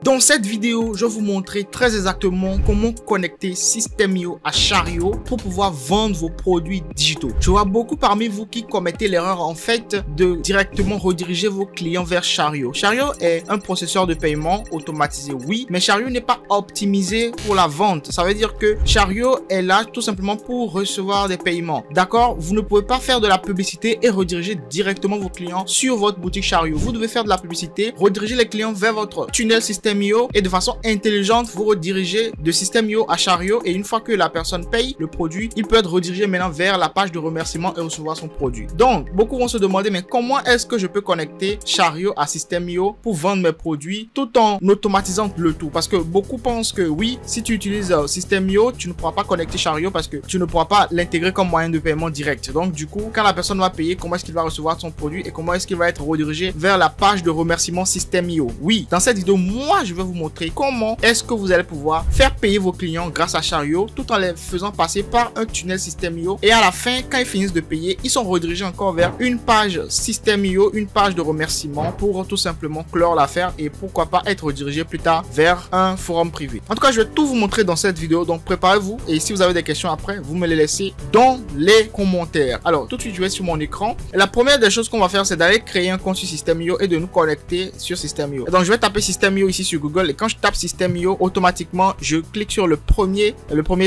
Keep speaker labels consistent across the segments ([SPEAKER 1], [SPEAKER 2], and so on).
[SPEAKER 1] Dans cette vidéo, je vais vous montrer très exactement comment connecter System.io à Chariot pour pouvoir vendre vos produits digitaux. Je vois beaucoup parmi vous qui commettez l'erreur en fait de directement rediriger vos clients vers Chariot. Chariot est un processeur de paiement automatisé, oui, mais Chariot n'est pas optimisé pour la vente. Ça veut dire que Chariot est là tout simplement pour recevoir des paiements. D'accord? Vous ne pouvez pas faire de la publicité et rediriger directement vos clients sur votre boutique Chariot. Vous devez faire de la publicité, rediriger les clients vers votre tunnel System.io et de façon intelligente, vous redirigez de System.io à Chariot et une fois que la personne paye le produit, il peut être redirigé maintenant vers la page de remerciement et recevoir son produit. Donc, beaucoup vont se demander, mais comment est-ce que je peux connecter Chariot à System.io pour vendre mes produits tout en automatisant le tout? Parce que beaucoup pensent que oui, si tu utilises System.io, tu ne pourras pas connecter Chariot parce que tu ne pourras pas l'intégrer comme moyen de paiement direct. Donc, du coup, quand la personne va payer, comment est-ce qu'il va recevoir son produit et comment est-ce qu'il va être redirigé vers la page de remerciement System.io? Oui, dans cette vidéo, moi, je vais vous montrer comment est-ce que vous allez pouvoir faire payer vos clients grâce à Chariot tout en les faisant passer par un tunnel System.io et à la fin, quand ils finissent de payer, ils sont redirigés encore vers une page System.io, une page de remerciement pour tout simplement clore l'affaire et pourquoi pas être redirigé plus tard vers un forum privé. En tout cas, je vais tout vous montrer dans cette vidéo, donc préparez-vous et si vous avez des questions après, vous me les laissez dans les commentaires. Alors, tout de suite, je vais sur mon écran. Et la première des choses qu'on va faire, c'est d'aller créer un compte sur System.io et de nous connecter sur System.io. Donc, je vais taper System.io ici sur Google et quand je tape System.io, automatiquement je clique sur le premier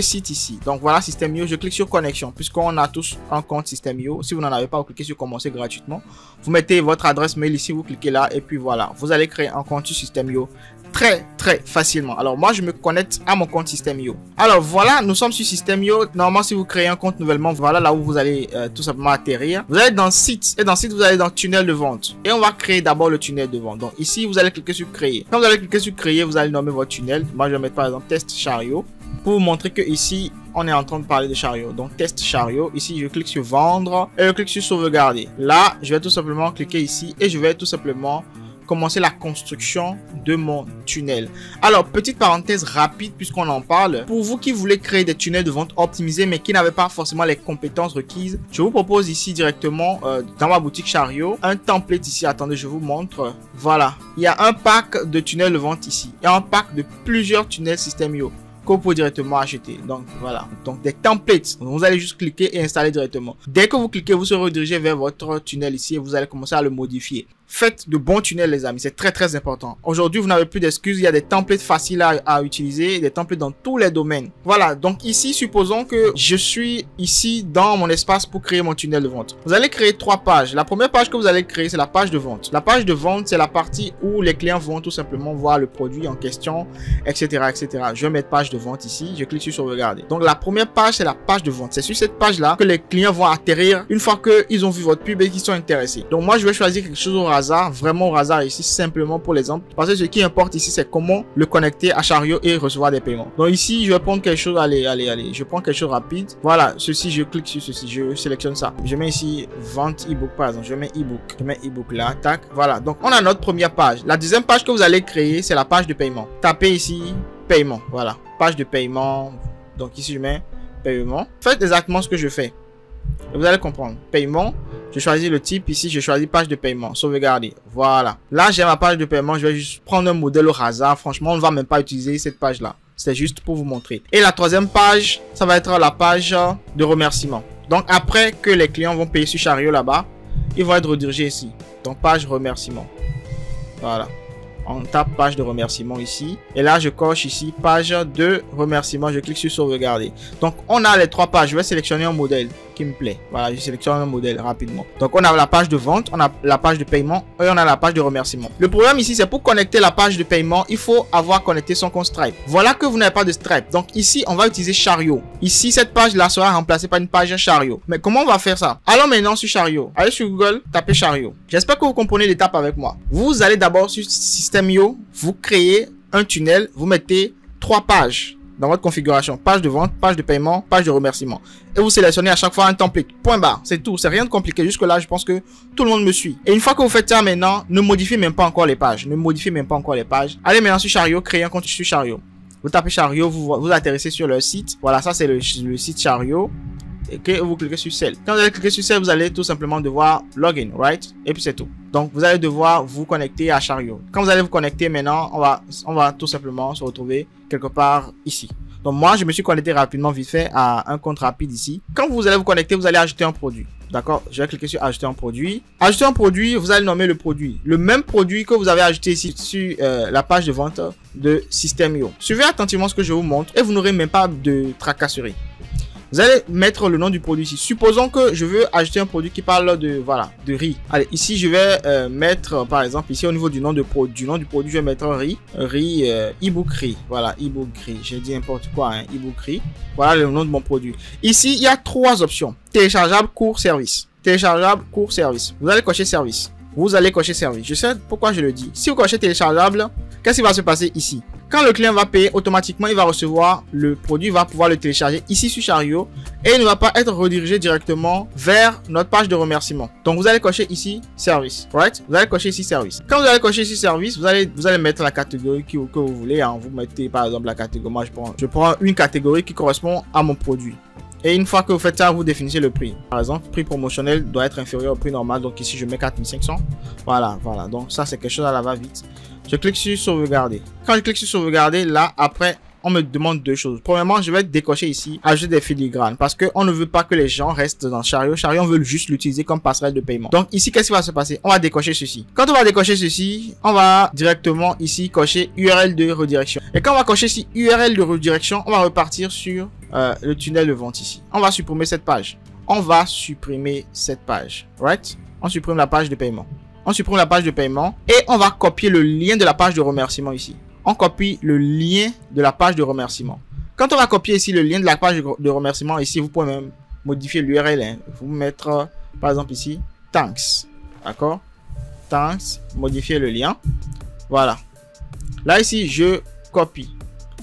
[SPEAKER 1] site ici. Donc voilà System.io, je clique sur connexion puisqu'on a tous un compte System.io. Si vous n'en avez pas, vous cliquez sur commencer gratuitement. Vous mettez votre adresse mail ici, vous cliquez là et puis voilà, vous allez créer un compte sur System.io très facilement. Alors moi je me connecte à mon compte System.io. Alors voilà, nous sommes sur System.io. Normalement si vous créez un compte nouvellement, voilà là où vous allez tout simplement atterrir. Vous allez dans site et dans site vous allez dans tunnel de vente et on va créer d'abord le tunnel de vente. Donc ici vous allez cliquer sur créer. Quand vous allez cliquer sur créer, vous allez nommer votre tunnel. Moi je vais mettre par exemple test Chariot pour vous montrer que ici on est en train de parler de Chariot. Donc test Chariot, ici je clique sur vendre et je clique sur sauvegarder. Là je vais tout simplement cliquer ici et je vais tout simplement commencer la construction de mon tunnel. Alors, petite parenthèse rapide puisqu'on en parle. Pour vous qui voulez créer des tunnels de vente optimisés mais qui n'avaient pas forcément les compétences requises, je vous propose ici directement dans ma boutique Chariot, un template ici. Attendez, je vous montre. Voilà. Il y a un pack de tunnels de vente ici. Il y a un pack de plusieurs tunnels System.io que vous pouvez directement acheter. Donc voilà, donc des templates. Vous allez juste cliquer et installer directement. Dès que vous cliquez, vous serez redirigé vers votre tunnel ici et vous allez commencer à le modifier. Faites de bons tunnels les amis, c'est très important. Aujourd'hui vous n'avez plus d'excuses, il y a des templates faciles à utiliser, des templates dans tous les domaines. Voilà, donc ici supposons que je suis ici dans mon espace pour créer mon tunnel de vente. Vous allez créer 3 pages. La première page que vous allez créer c'est la page de vente. La page de vente c'est la partie où les clients vont tout simplement voir le produit en question, etc. Je vais mettre page de vente ici, je clique sur sauvegarder. Donc la première page c'est la page de vente. C'est sur cette page là que les clients vont atterrir une fois qu'ils ont vu votre pub et qu'ils sont intéressés. Donc moi je vais choisir quelque chose au hasard, vraiment au hasard ici, simplement pour l'exemple, parce que ce qui importe ici c'est comment le connecter à Chariot et recevoir des paiements. Donc ici je vais prendre quelque chose, allez, je prends quelque chose rapide. Voilà, ceci, je clique sur ceci, je sélectionne ça, je mets ici vente ebook par exemple, je mets ebook là, tac. Voilà, donc on a notre première page. La deuxième page que vous allez créer c'est la page de paiement. Tapez ici paiement, voilà, page de paiement. Donc ici je mets paiement. Faites exactement ce que je fais. Vous allez comprendre. Paiement, je choisis le type ici, je choisis page de paiement, sauvegarder. Voilà. Là, j'ai ma page de paiement, je vais juste prendre un modèle au hasard. Franchement, on ne va même pas utiliser cette page-là. C'est juste pour vous montrer. Et la troisième page, ça va être la page de remerciement. Donc, après que les clients vont payer sur Chariot là-bas, ils vont être redirigés ici. Donc, page remerciement. Voilà. On tape page de remerciement ici. Et là, je coche ici page de remerciement. Je clique sur sauvegarder. Donc, on a les 3 pages. Je vais sélectionner un modèle qui me plaît. Voilà, je sélectionne un modèle rapidement. Donc, on a la page de vente, on a la page de paiement et on a la page de remerciement. Le problème ici, c'est pour connecter la page de paiement, il faut avoir connecté son compte Stripe. Voilà que vous n'avez pas de Stripe. Donc, ici, on va utiliser Chariot. Ici, cette page-là sera remplacée par une page Chariot. Mais comment on va faire ça? Allons maintenant sur Chariot. Allez sur Google, tapez Chariot. J'espère que vous comprenez l'étape avec moi. Vous allez d'abord sur System.io, vous créez un tunnel, vous mettez 3 pages dans votre configuration, page de vente, page de paiement, page de remerciement. Et vous sélectionnez à chaque fois un template. Point barre. C'est tout. C'est rien de compliqué. Jusque là, je pense que tout le monde me suit. Et une fois que vous faites ça maintenant, ne modifiez même pas encore les pages. Ne modifiez même pas encore les pages. Allez maintenant sur Chariot, créez un compte sur Chariot. Vous tapez Chariot, vous atterrissez sur leur site. Voilà, ça c'est le site Chariot. et vous cliquez sur Cell. Quand vous allez cliquer sur Cell, vous allez tout simplement devoir login, right? Et puis c'est tout. Donc vous allez devoir vous connecter à Chariot. Quand vous allez vous connecter maintenant, on va tout simplement se retrouver quelque part ici. Donc moi, je me suis connecté rapidement, vite fait, à un compte rapide ici. Quand vous allez vous connecter, vous allez ajouter un produit. D'accord? Je vais cliquer sur ajouter un produit. Ajouter un produit, vous allez nommer le produit. Le même produit que vous avez ajouté ici sur la page de vente de System.io. Suivez attentivement ce que je vous montre et vous n'aurez même pas de tracasserie. Vous allez mettre le nom du produit ici. Supposons que je veux ajouter un produit qui parle de, voilà, de riz. Allez, ici, je vais mettre, par exemple, ici, au niveau du nom du produit, je vais mettre riz, ebook riz. Voilà, ebook riz. J'ai dit n'importe quoi, hein, ebook riz. Voilà le nom de mon produit. Ici, il y a 3 options. Téléchargeable, court, service. Téléchargeable, court, service. Vous allez cocher service. Vous allez cocher service. Je sais pourquoi je le dis. Si vous cochez téléchargeable, qu'est-ce qui va se passer ici? Quand le client va payer, automatiquement, il va recevoir le produit, il va pouvoir le télécharger ici sur Chariot et il ne va pas être redirigé directement vers notre page de remerciement. Donc, vous allez cocher ici service, right? Vous allez cocher ici service. Quand vous allez cocher ici service, vous allez mettre la catégorie que vous voulez. Hein. Vous mettez par exemple la catégorie. Moi, je prends une catégorie qui correspond à mon produit. Et une fois que vous faites ça, vous définissez le prix. Par exemple, prix promotionnel doit être inférieur au prix normal. Donc ici, je mets 4500. Voilà. Donc ça, c'est quelque chose à la va-vite. Je clique sur sauvegarder. Quand je clique sur sauvegarder, là, après, on me demande 2 choses. Premièrement, je vais décocher ici, ajouter des filigranes. Parce qu'on ne veut pas que les gens restent dans Chariot. Chariot, on veut juste l'utiliser comme passerelle de paiement. Donc ici, qu'est-ce qui va se passer? On va décocher ceci. Quand on va décocher ceci, on va directement ici cocher URL de redirection. Et quand on va cocher ici URL de redirection, on va repartir sur le tunnel de vente ici. On va supprimer cette page. Right? On supprime la page de paiement. On supprime la page de paiement et on va copier le lien de la page de remerciement ici. On copie le lien de la page de remerciement. Quand on va copier ici le lien de la page de remerciement ici, vous pouvez même modifier l'URL. Hein. Vous mettre par exemple ici thanks. D'accord? Thanks. Modifier le lien. Voilà. Là ici, je copie.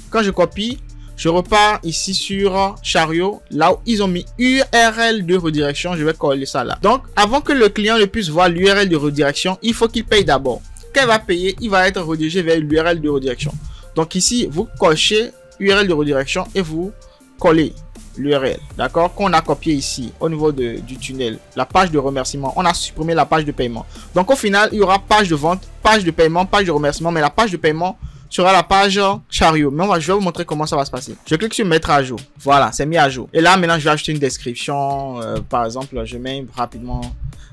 [SPEAKER 1] Quand je copie, je repars ici sur Chariot, là où ils ont mis URL de redirection, je vais coller ça là. Donc, avant que le client ne puisse voir l'URL de redirection, il faut qu'il paye d'abord. Quand il va payer, il va être redirigé vers l'URL de redirection. Donc ici, vous cochez URL de redirection et vous collez l'URL. D'accord? Qu'on a copié ici, au niveau du tunnel, la page de remerciement, on a supprimé la page de paiement. Donc au final, il y aura page de vente, page de paiement, page de remerciement, mais la page de paiement sera la page Chariot. Mais je vais vous montrer comment ça va se passer. Je clique sur mettre à jour. Voilà, c'est mis à jour. Et là, maintenant, je vais ajouter une description. Par exemple, je mets rapidement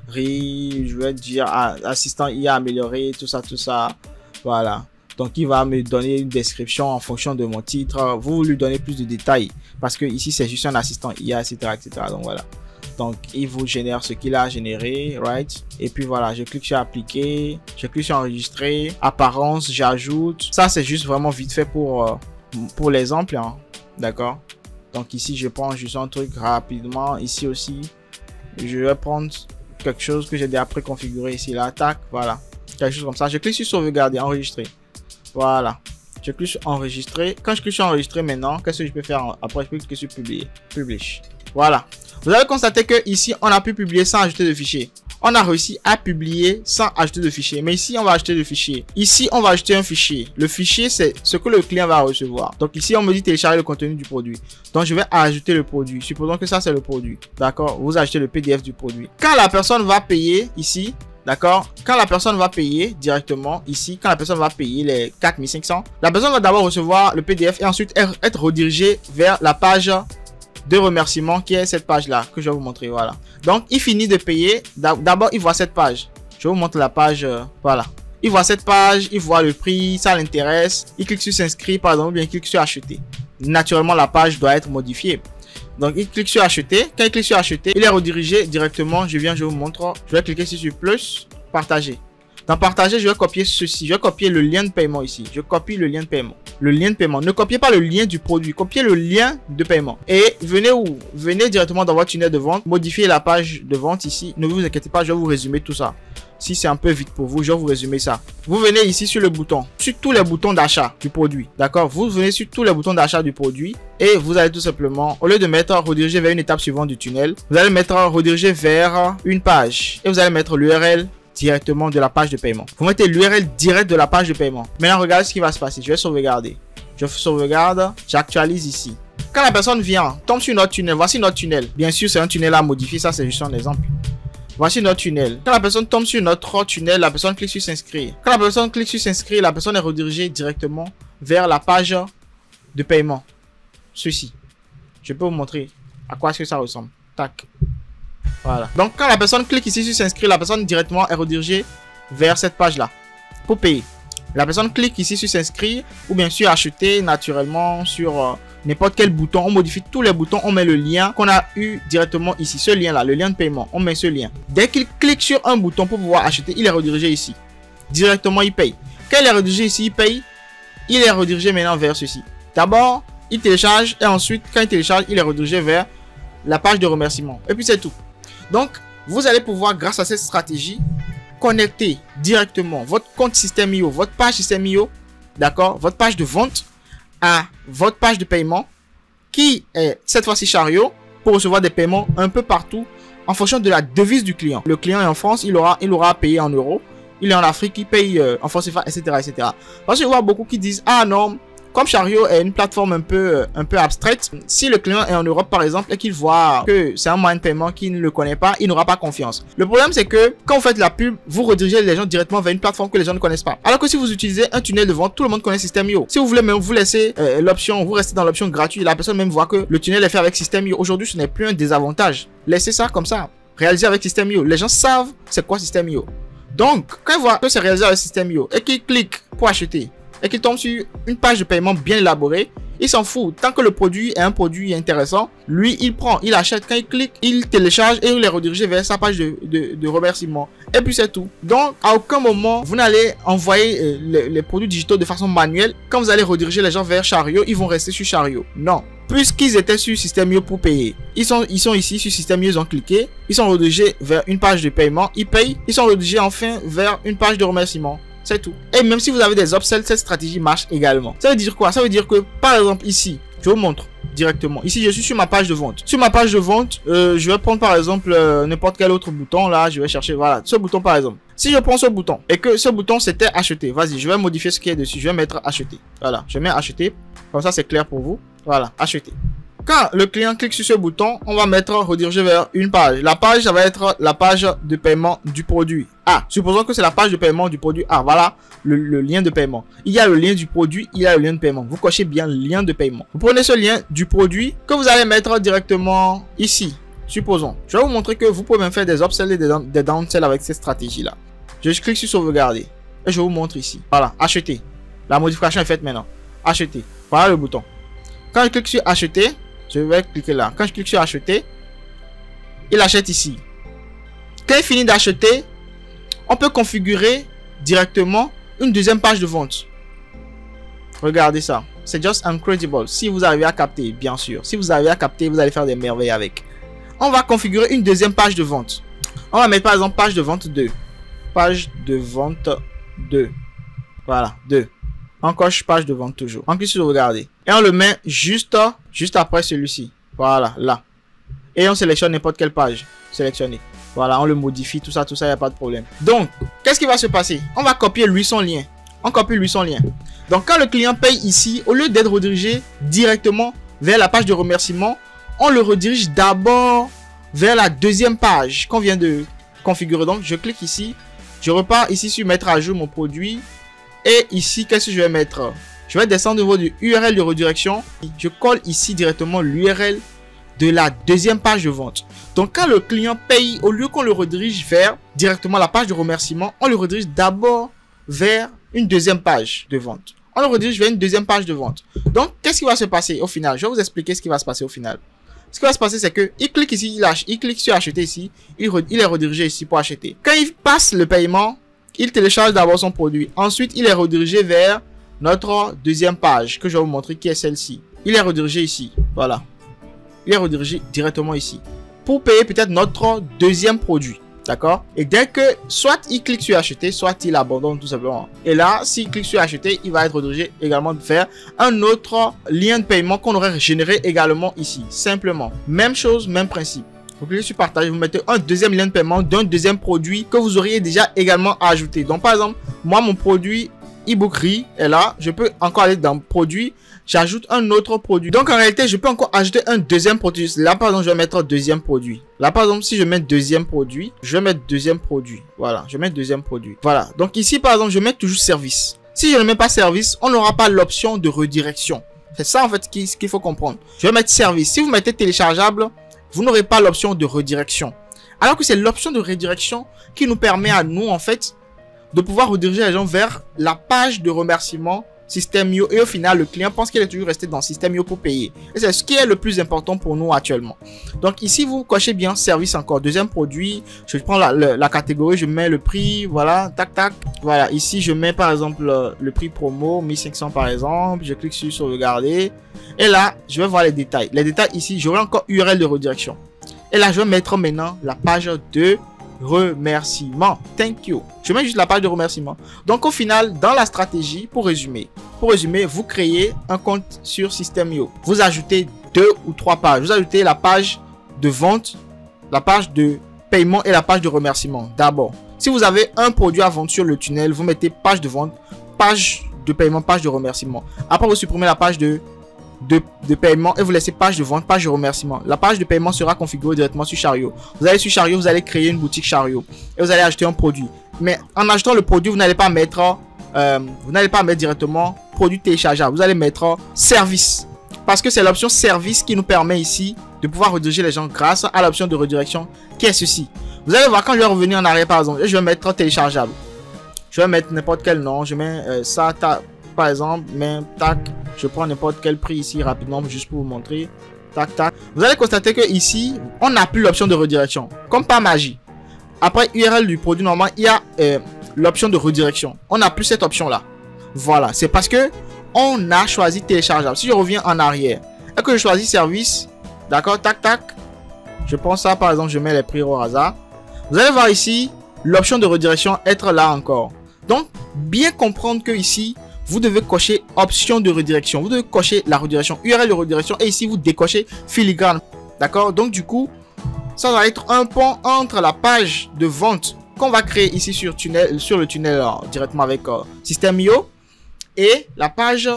[SPEAKER 1] riz. Je vais dire assistant IA amélioré, tout ça. Voilà. Donc, il va me donner une description en fonction de mon titre. Vous lui donnez plus de détails. Parce que ici, c'est juste un assistant IA, etc. Donc, voilà. Donc, il vous génère ce qu'il a généré, right? Et puis voilà, je clique sur appliquer, je clique sur enregistrer, apparence, j'ajoute. Ça, c'est juste vraiment vite fait pour l'exemple, hein. D'accord? Donc ici, je prends juste un truc rapidement. Ici aussi, je vais prendre quelque chose que j'ai déjà préconfiguré ici, là, tac, voilà. Quelque chose comme ça. Je clique sur sauvegarder, enregistrer. Voilà. Je clique sur enregistrer. Quand je clique sur enregistrer maintenant, qu'est-ce que je peux faire après? Je peux cliquer sur publier, publish. Voilà. Vous allez constater que ici, on a pu publier sans ajouter de fichier. On a réussi à publier sans ajouter de fichier. Mais ici, on va ajouter le fichier. Ici, on va ajouter un fichier. Le fichier, c'est ce que le client va recevoir. Donc ici, on me dit télécharger le contenu du produit. Donc je vais ajouter le produit. Supposons que ça, c'est le produit. D'accord? Vous ajoutez le PDF du produit. Quand la personne va payer ici, d'accord? Quand la personne va payer directement ici, quand la personne va payer les 4500, la personne va d'abord recevoir le PDF et ensuite être redirigée vers la page de remerciement qui est cette page là que je vais vous montrer. Voilà, donc il finit de payer. D'abord il voit cette page, je vous montre la page. Voilà, il voit cette page, il voit le prix, ça l'intéresse, il clique sur s'inscrire par exemple, ou bien il clique sur acheter. Naturellement la page doit être modifiée, donc il clique sur acheter. Quand il clique sur acheter, il est redirigé directement. Je vous montre, je vais cliquer sur plus, partager. Dans partager, je vais copier ceci. Je vais copier le lien de paiement ici. Je copie le lien de paiement. Le lien de paiement. Ne copiez pas le lien du produit. Copiez le lien de paiement. Et venez où? Venez directement dans votre tunnel de vente. Modifiez la page de vente ici. Ne vous inquiétez pas, je vais vous résumer tout ça. Si c'est un peu vite pour vous, je vais vous résumer ça. Vous venez ici sur le bouton. Sur tous les boutons d'achat du produit. D'accord? Vous venez sur tous les boutons d'achat du produit. Et vous allez tout simplement, au lieu de mettre rediriger vers une étape suivante du tunnel, vous allez mettre rediriger vers une page. Et vous allez mettre l'URL directement de la page de paiement. Vous mettez l'URL direct de la page de paiement. Maintenant, regardez ce qui va se passer. Je vais sauvegarder. Je sauvegarde. J'actualise ici. Quand la personne vient, tombe sur notre tunnel, voici notre tunnel. Bien sûr, c'est un tunnel à modifier, ça c'est juste un exemple. Voici notre tunnel. Quand la personne tombe sur notre tunnel, la personne clique sur s'inscrire. Quand la personne clique sur s'inscrire, la personne est redirigée directement vers la page de paiement. Ceci. Je peux vous montrer à quoi est-ce que ça ressemble. Tac. Voilà. Donc, quand la personne clique ici sur s'inscrire, la personne directement est redirigée vers cette page-là pour payer. La personne clique ici sur s'inscrire ou bien sûr acheter naturellement sur n'importe quel bouton. On modifie tous les boutons, on met le lien qu'on a eu directement ici. Ce lien-là, le lien de paiement, on met ce lien. Dès qu'il clique sur un bouton pour pouvoir acheter, il est redirigé ici. Directement, il paye. Quand il est redirigé ici, il paye. Il est redirigé maintenant vers ceci. D'abord, il télécharge et ensuite, quand il télécharge, il est redirigé vers la page de remerciement. Et puis, c'est tout. Donc, vous allez pouvoir, grâce à cette stratégie, connecter directement votre compte System.io, votre page System.io, d'accord, votre page de vente à votre page de paiement qui est cette fois-ci Chariot pour recevoir des paiements un peu partout en fonction de la devise du client. Le client est en France, il aura à payer en euros. Il est en Afrique, il paye en francs CFA, etc., etc. Parce que je vois beaucoup qui disent, ah non, comme Chariot est une plateforme un peu abstraite, si le client est en Europe par exemple et qu'il voit que c'est un moyen de paiement qu'il ne le connaît pas, il n'aura pas confiance. Le problème c'est que quand vous faites la pub, vous redirigez les gens directement vers une plateforme que les gens ne connaissent pas. Alors que si vous utilisez un tunnel de vente, tout le monde connaît System.io. Si vous voulez même vous laisser l'option, vous restez dans l'option gratuite, la personne même voit que le tunnel est fait avec System.io. Aujourd'hui, ce n'est plus un désavantage. Laissez ça comme ça. Réalisé avec System.io. Les gens savent c'est quoi System.io. Donc, quand ils voient que c'est réalisé avec System.io et qu'ils cliquent pour acheter, et qu'il tombe sur une page de paiement bien élaborée, il s'en fout. Tant que le produit est un produit intéressant, lui, il prend, il achète. Quand il clique, il télécharge et il est redirigé vers sa page de remerciement. Et puis, c'est tout. Donc, à aucun moment, vous n'allez envoyer les produits digitaux de façon manuelle. Quand vous allez rediriger les gens vers Chariot, ils vont rester sur Chariot. Non. Puisqu'ils étaient sur System.io pour payer, ils sont ici sur System.io, ils ont cliqué, ils sont redirigés vers une page de paiement, ils payent, ils sont redirigés enfin vers une page de remerciement. C'est tout. Et même si vous avez des upsells, cette stratégie marche également. Ça veut dire quoi? Ça veut dire que, par exemple, ici, je vous montre directement. Ici, je suis sur ma page de vente. Sur ma page de vente, je vais prendre par exemple n'importe quel autre bouton. Là, je vais chercher, voilà, ce bouton par exemple. Si je prends ce bouton et que ce bouton c'était acheter, vas-y, je vais modifier ce qui est dessus. Je vais mettre acheter. Voilà, je mets acheter. Comme ça, c'est clair pour vous. Voilà, acheter. Quand le client clique sur ce bouton, on va mettre rediriger vers une page. La page, ça va être la page de paiement du produit A. Supposons que c'est la page de paiement du produit A. Voilà le lien de paiement. Il y a le lien du produit, il y a le lien de paiement. Vous cochez bien le lien de paiement. Vous prenez ce lien du produit que vous allez mettre directement ici. Supposons. Je vais vous montrer que vous pouvez même faire des upsells et des downsells avec cette stratégie-là. Je clique sur sauvegarder et je vous montre ici. Voilà, acheter. La modification est faite maintenant. Acheter. Voilà le bouton. Quand je clique sur acheter, je vais cliquer là. Quand je clique sur acheter, il achète ici. Quand il finit d'acheter, on peut configurer directement une deuxième page de vente. Regardez ça. C'est just incredible. Si vous arrivez à capter, bien sûr. Si vous arrivez à capter, vous allez faire des merveilles avec. On va configurer une deuxième page de vente. On va mettre par exemple page de vente 2. Page de vente 2. Voilà, 2. On coche page de vente toujours. On clique sur regarder. Et on le met juste après celui-ci. Voilà, là. Et on sélectionne n'importe quelle page. Sélectionner. Voilà, on le modifie, tout ça, il n'y a pas de problème. Donc, qu'est-ce qui va se passer? On va copier lui son lien. On copie lui son lien. Donc, quand le client paye ici, au lieu d'être redirigé directement vers la page de remerciement, on le redirige d'abord vers la deuxième page qu'on vient de configurer. Donc, je clique ici. Je repars ici sur mettre à jour mon produit. Et ici, qu'est-ce que je vais mettre? Je vais descendre au niveau du URL de redirection. Je colle ici directement l'URL de la deuxième page de vente. Donc, quand le client paye, au lieu qu'on le redirige vers directement la page de remerciement, on le redirige d'abord vers une deuxième page de vente. On le redirige vers une deuxième page de vente. Donc, qu'est-ce qui va se passer au final? Je vais vous expliquer ce qui va se passer au final. Ce qui va se passer, c'est que il clique ici, il clique sur acheter ici, il est redirigé ici pour acheter. Quand il passe le paiement, il télécharge d'abord son produit. Ensuite, il est redirigé vers notre deuxième page que je vais vous montrer qui est celle-ci. Il est redirigé ici. Voilà. Il est redirigé directement ici. Pour payer peut-être notre deuxième produit. D'accord? Et dès que soit il clique sur acheter, soit il abandonne tout simplement. Et là, s'il clique sur acheter, il va être redirigé également vers un autre lien de paiement qu'on aurait généré également ici. Simplement. Même chose, même principe. Vous cliquez sur partager, vous mettez un deuxième lien de paiement d'un deuxième produit que vous auriez déjà également ajouté. Donc par exemple, moi mon produit e-bookerie est là. Je peux encore aller dans produit. J'ajoute un autre produit. Donc en réalité, je peux encore ajouter un deuxième produit. Là par exemple, je vais mettre deuxième produit. Là par exemple, si je mets deuxième produit, je vais mettre deuxième produit. Voilà, je mets deuxième produit. Voilà. Donc ici par exemple, je mets toujours service. Si je ne mets pas service, on n'aura pas l'option de redirection. C'est ça en fait ce qu'il faut comprendre. Je vais mettre service. Si vous mettez téléchargeable, vous n'aurez pas l'option de redirection. Alors que c'est l'option de redirection qui nous permet à nous en fait de pouvoir rediriger les gens vers la page de remerciement System.io, et au final le client pense qu'il est toujours resté dans System.io pour payer. Et c'est ce qui est le plus important pour nous actuellement. Donc ici vous cochez bien service encore, deuxième produit. Je prends la catégorie, je mets le prix, voilà, tac tac. Voilà, ici je mets par exemple le prix promo 1500 par exemple. Je clique sur sauvegarder et là je vais voir les détails. Les détails ici, j'aurai encore URL de redirection. Et là je vais mettre maintenant la page de remerciement. Thank you. Je mets juste la page de remerciement. Donc au final, dans la stratégie, pour résumer, vous créez un compte sur System.io. Vous ajoutez 2 ou 3 pages. Vous ajoutez la page de vente, la page de paiement et la page de remerciement. D'abord, si vous avez un produit à vendre sur le tunnel, vous mettez page de vente, page de paiement, page de remerciement. Après, vous supprimez la page de paiement et vous laissez page de vente, page de remerciement. La page de paiement sera configurée directement sur Chariot. Vous allez sur Chariot, vous allez créer une boutique Chariot et vous allez acheter un produit. Mais en achetant le produit, vous n'allez pas mettre directement produit téléchargeable. Vous allez mettre service, parce que c'est l'option service qui nous permet ici de pouvoir rediriger les gens grâce à l'option de redirection qui est ceci. Vous allez voir, quand je vais revenir en arrière par exemple, je vais mettre téléchargeable. Je vais mettre n'importe quel nom. Je mets ça par exemple, mais tac. Je prends n'importe quel prix ici rapidement juste pour vous montrer. Tac, tac. Vous allez constater que ici, on n'a plus l'option de redirection. Comme par magie. Après URL du produit normal, il y a l'option de redirection. On n'a plus cette option-là. Voilà. C'est parce que on a choisi téléchargeable. Si je reviens en arrière et que je choisis service, d'accord, tac, tac. Je prends ça, par exemple, je mets les prix au hasard. Vous allez voir ici l'option de redirection être là encore. Donc, bien comprendre que ici, vous devez cocher option de redirection. Vous devez cocher la redirection, URL de redirection. Et ici, vous décochez filigrane. D'accord? Donc, du coup, ça va être un pont entre la page de vente qu'on va créer ici sur le tunnel directement avec System.io et la page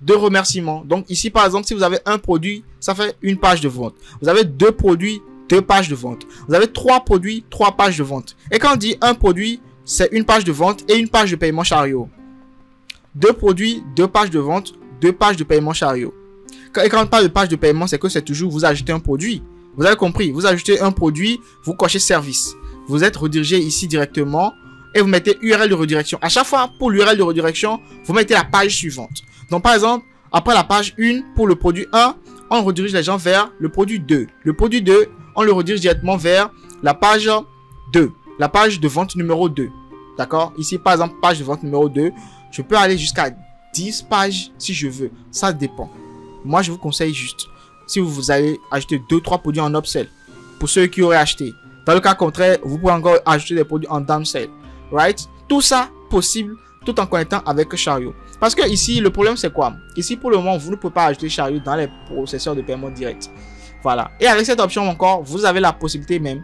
[SPEAKER 1] de remerciement. Donc, ici, par exemple, si vous avez un produit, ça fait une page de vente. Vous avez 2 produits, 2 pages de vente. Vous avez 3 produits, 3 pages de vente. Et quand on dit un produit, c'est une page de vente et une page de paiement Chariot. 2 produits, 2 pages de vente, 2 pages de paiement Chariot. Et quand on parle de page de paiement, c'est que c'est toujours vous ajoutez un produit. Vous avez compris, vous ajoutez un produit, vous cochez service. Vous êtes redirigé ici directement et vous mettez URL de redirection. À chaque fois, pour l'URL de redirection, vous mettez la page suivante. Donc par exemple, après la page 1, pour le produit 1, on redirige les gens vers le produit 2. Le produit 2, on le redirige directement vers la page 2. La page de vente numéro 2. D'accord? Ici, par exemple, page de vente numéro 2. Je peux aller jusqu'à 10 pages si je veux. Ça dépend. Moi, je vous conseille juste, si vous allez acheter 2-3 produits en upsell, pour ceux qui auraient acheté. Dans le cas contraire, vous pouvez encore ajouter des produits en downsell. Right? Tout ça possible tout en connectant avec Chariot. Parce que ici, le problème, c'est quoi? Ici, pour le moment, vous ne pouvez pas ajouter Chariot dans les processeurs de paiement direct. Voilà. Et avec cette option encore, vous avez la possibilité même,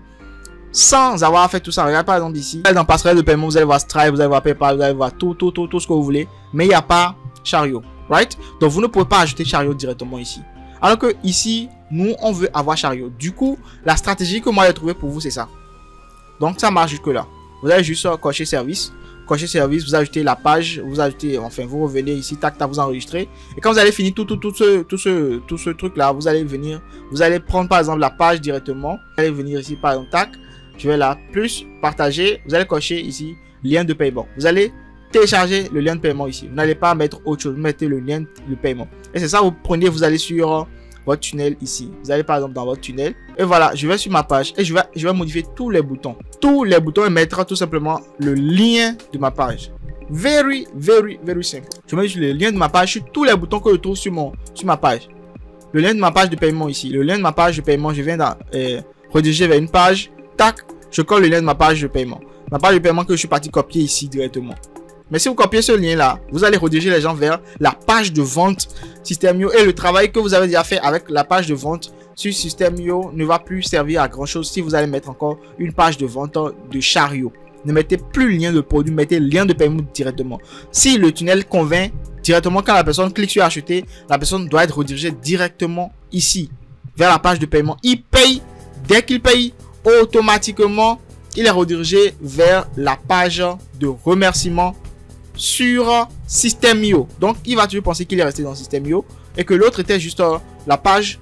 [SPEAKER 1] sans avoir fait tout ça. Regardez par exemple ici, dans passerelle de paiement, vous allez voir Stripe, vous allez voir PayPal, vous allez voir tout ce que vous voulez. Mais il n'y a pas Chariot. Right? Donc vous ne pouvez pas ajouter Chariot directement ici. Alors que ici, nous, on veut avoir Chariot. Du coup, la stratégie que moi j'ai trouvé pour vous, c'est ça. Donc ça marche jusque là. Vous allez juste cocher service. Cocher service, vous ajoutez la page, vous ajoutez, enfin, vous revenez ici, tac, tac, vous enregistrez. Et quand vous allez finir tout ce truc là, vous allez venir, vous allez prendre par exemple la page directement. Vous allez venir ici, par exemple, tac, je vais là, plus, partager, vous allez cocher ici, lien de paiement. Vous allez télécharger le lien de paiement ici. Vous n'allez pas mettre autre chose, vous mettez le lien de paiement. Et c'est ça, vous prenez, vous allez sur votre tunnel ici. Vous allez par exemple dans votre tunnel. Et voilà, je vais sur ma page et je vais modifier tous les boutons. Tous les boutons et mettre tout simplement le lien de ma page. Very simple. Je mets le lien de ma page sur tous les boutons que je trouve sur ma page. Le lien de ma page de paiement ici. Le lien de ma page de paiement, je viens rediriger vers une page. Tac, je colle le lien de ma page de paiement. Ma page de paiement que je suis parti copier ici directement. Mais si vous copiez ce lien-là, vous allez rediriger les gens vers la page de vente System.io. Et le travail que vous avez déjà fait avec la page de vente sur System.io ne va plus servir à grand-chose si vous allez mettre encore une page de vente de Chariot. ne mettez plus le lien de produit, mettez le lien de paiement directement. Si le tunnel convainc directement, quand la personne clique sur acheter, la personne doit être redirigée directement ici, vers la page de paiement. Il paye, dès qu'il paye, automatiquement, il est redirigé vers la page de remerciement sur System.io. Donc, il va toujours penser qu'il est resté dans System.io et que l'autre était juste la page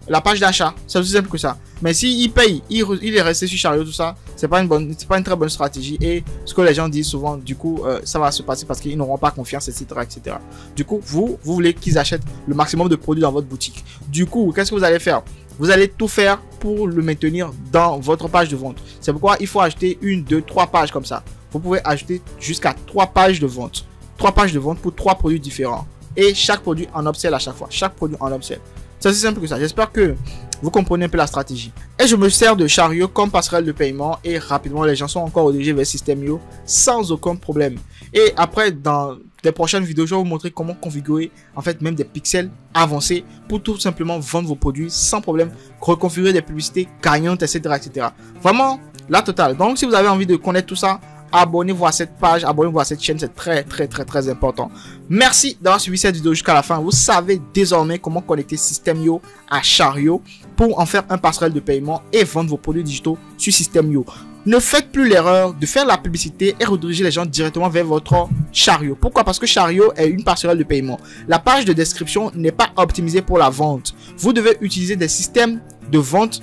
[SPEAKER 1] d'achat. C'est aussi simple que ça. Mais s'il paye, il est resté sur Chariot, tout ça, c'est pas une très bonne stratégie. Et ce que les gens disent souvent, du coup, ça va se passer parce qu'ils n'auront pas confiance, etc., etc. Du coup, vous voulez qu'ils achètent le maximum de produits dans votre boutique. Du coup, qu'est-ce que vous allez faire? Vous allez tout faire pour le maintenir dans votre page de vente. C'est pourquoi il faut ajouter 1, 2, 3 pages comme ça. Vous pouvez ajouter jusqu'à 3 pages de vente. 3 pages de vente pour 3 produits différents. Et chaque produit en upsell à chaque fois. Chaque produit en upsell. C'est aussi simple que ça. J'espère que vous comprenez un peu la stratégie. Et je me sers de Chariot comme passerelle de paiement. Et rapidement, les gens sont encore redirigés vers System.io sans aucun problème. Et après, dans les prochaines vidéos, je vais vous montrer comment configurer en fait même des pixels avancés pour tout simplement vendre vos produits sans problème, reconfigurer des publicités gagnantes, etc., etc. Vraiment, la totale. Donc, si vous avez envie de connaître tout ça, abonnez-vous à cette page, abonnez-vous à cette chaîne, c'est très important. Merci d'avoir suivi cette vidéo jusqu'à la fin. Vous savez désormais comment connecter System.io à Chariot pour en faire un passerelle de paiement et vendre vos produits digitaux sur System.io. Ne faites plus l'erreur de faire la publicité et rediriger les gens directement vers votre Chariot. Pourquoi? Parce que Chariot est une passerelle de paiement. La page de description n'est pas optimisée pour la vente. Vous devez utiliser des systèmes de vente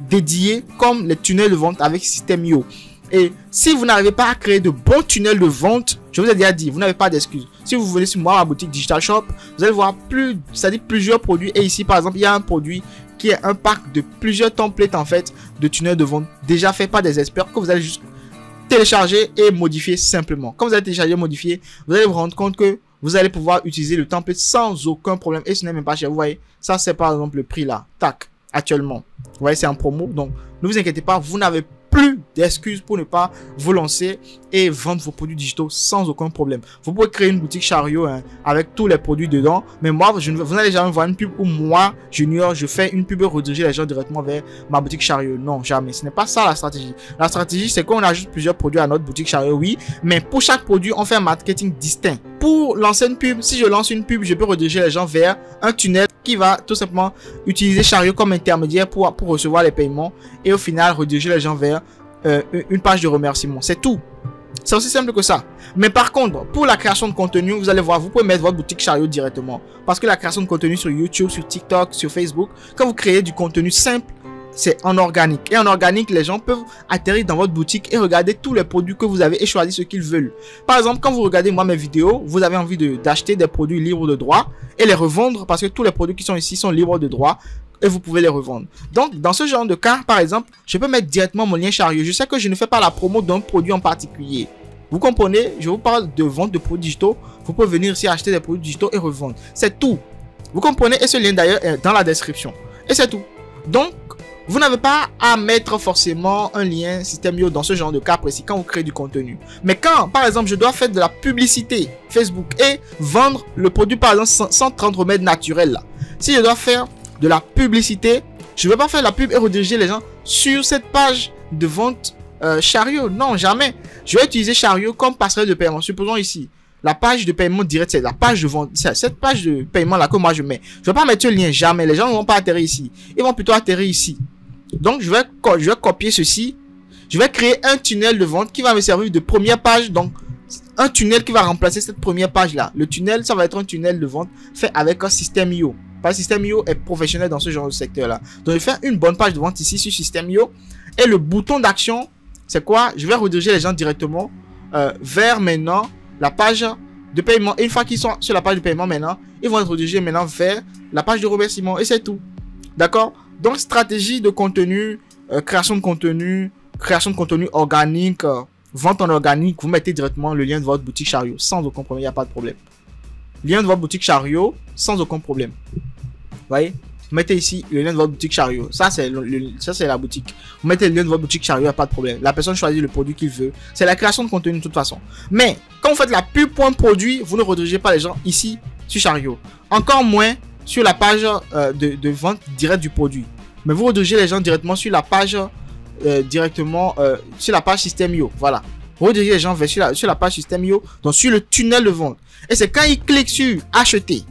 [SPEAKER 1] dédiés comme les tunnels de vente avec System.io. Et si vous n'arrivez pas à créer de bons tunnels de vente, je vous ai déjà dit, vous n'avez pas d'excuses. Si vous venez sur moi, ma boutique Digital Shop, vous allez voir plusieurs produits. Et ici, par exemple, il y a un produit qui est un pack de plusieurs templates en fait de tunnels de vente déjà fait par des experts que vous allez juste télécharger et modifier simplement. Quand vous allez télécharger et modifier, vous allez vous rendre compte que vous allez pouvoir utiliser le template sans aucun problème. Et ce n'est même pas cher. Vous voyez, ça c'est par exemple le prix là. Tac, actuellement. Vous voyez, c'est en promo. Donc, ne vous inquiétez pas, vous n'avez plus d'excuses pour ne pas vous lancer et vendre vos produits digitaux sans aucun problème. Vous pouvez créer une boutique Chariot avec tous les produits dedans, mais moi, vous n'allez jamais voir une pub où moi, Junior, je fais une pub et rediriger les gens directement vers ma boutique Chariot. Non, jamais. Ce n'est pas ça la stratégie. La stratégie, c'est qu'on ajoute plusieurs produits à notre boutique Chariot, oui, mais pour chaque produit, on fait un marketing distinct. Pour lancer une pub, si je lance une pub, je peux rediriger les gens vers un tunnel qui va tout simplement utiliser Chariot comme intermédiaire pour recevoir les paiements et au final rediriger les gens vers une page de remerciement. C'est tout. C'est aussi simple que ça. Mais par contre, pour la création de contenu, vous allez voir, vous pouvez mettre votre boutique Chariot directement. Parce que la création de contenu sur YouTube, sur TikTok, sur Facebook, quand vous créez du contenu simple, c'est en organique. Et en organique, les gens peuvent atterrir dans votre boutique et regarder tous les produits que vous avez et choisir ce qu'ils veulent. Par exemple, quand vous regardez moi mes vidéos, vous avez envie d'acheter des produits libres de droit et les revendre parce que tous les produits qui sont ici sont libres de droit et vous pouvez les revendre. Donc, dans ce genre de cas, par exemple, je peux mettre directement mon lien Chariot. Je sais que je ne fais pas la promo d'un produit en particulier. Vous comprenez? Je vous parle de vente de produits digitaux. Vous pouvez venir ici acheter des produits digitaux et revendre. C'est tout. Vous comprenez? Et ce lien d'ailleurs est dans la description. Et c'est tout. Donc, vous n'avez pas à mettre forcément un lien System.io dans ce genre de cas précis quand vous créez du contenu. Mais quand, par exemple, je dois faire de la publicité Facebook et vendre le produit, par exemple, 130 remèdes naturels là. Si je dois faire de la publicité, je ne vais pas faire la pub et rediriger les gens sur cette page de vente Chariot. Non, jamais. Je vais utiliser Chariot comme passerelle de paiement. Supposons ici, la page de paiement direct, c'est la page de vente. C'est cette page de paiement là que moi je mets. Je ne vais pas mettre ce lien, jamais. Les gens ne vont pas atterrir ici. Ils vont plutôt atterrir ici. Donc, je vais copier ceci. Je vais créer un tunnel de vente qui va me servir de première page. Donc, un tunnel qui va remplacer cette première page là. Le tunnel, ça va être un tunnel de vente fait avec un System.io. Parce que System.io est professionnel dans ce genre de secteur là. Donc, je vais faire une bonne page de vente ici sur System.io. Et le bouton d'action, c'est quoi? Je vais rediriger les gens directement vers maintenant la page de paiement. Et une fois qu'ils sont sur la page de paiement maintenant, ils vont être redirigés maintenant vers la page de remerciement. Et c'est tout. D'accord? Donc, stratégie de contenu, création de contenu organique, vente en organique. Vous mettez directement le lien de votre boutique Chariot sans aucun problème. Il n'y a pas de problème. Lien de votre boutique Chariot sans aucun problème. Vous voyez? Vous mettez ici le lien de votre boutique Chariot. Ça, c'est la boutique. Vous mettez le lien de votre boutique Chariot, il n'y a pas de problème. La personne choisit le produit qu'il veut. C'est la création de contenu de toute façon. Mais, quand vous faites la pub point produit, vous ne redirigez pas les gens ici sur Chariot. Encore moins sur la page de vente directe du produit. Mais vous redirigez les gens directement sur la page directement sur la page System.io. Voilà. Rediriger les gens vers sur la page System.io, donc sur le tunnel de vente. Et c'est quand ils cliquent sur acheter,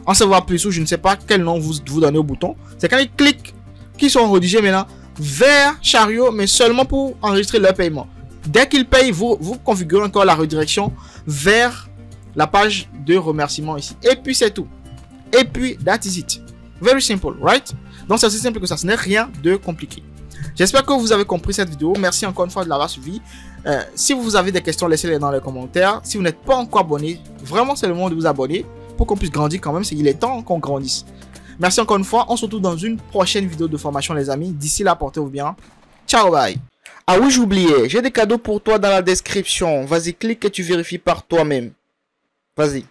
[SPEAKER 1] en savoir plus, ou je ne sais pas quel nom vous donnez au bouton. C'est quand ils cliquent qu'ils sont redirigés maintenant vers Chariot, mais seulement pour enregistrer leur paiement. Dès qu'ils payent, vous configurez encore la redirection vers la page de remerciement ici. Et puis c'est tout. Et puis that is it. Very simple, right? Donc c'est aussi simple que ça. Ce n'est rien de compliqué. J'espère que vous avez compris cette vidéo. Merci encore une fois de l'avoir suivi. Si vous avez des questions, laissez-les dans les commentaires. Si vous n'êtes pas encore abonné, vraiment c'est le moment de vous abonner pour qu'on puisse grandir quand même. Il est temps qu'on grandisse. Merci encore une fois. On se retrouve dans une prochaine vidéo de formation les amis. D'ici là, portez-vous bien. Ciao, bye. Ah oui, j'oubliais. J'ai des cadeaux pour toi dans la description. Vas-y, clique et tu vérifies par toi-même. Vas-y.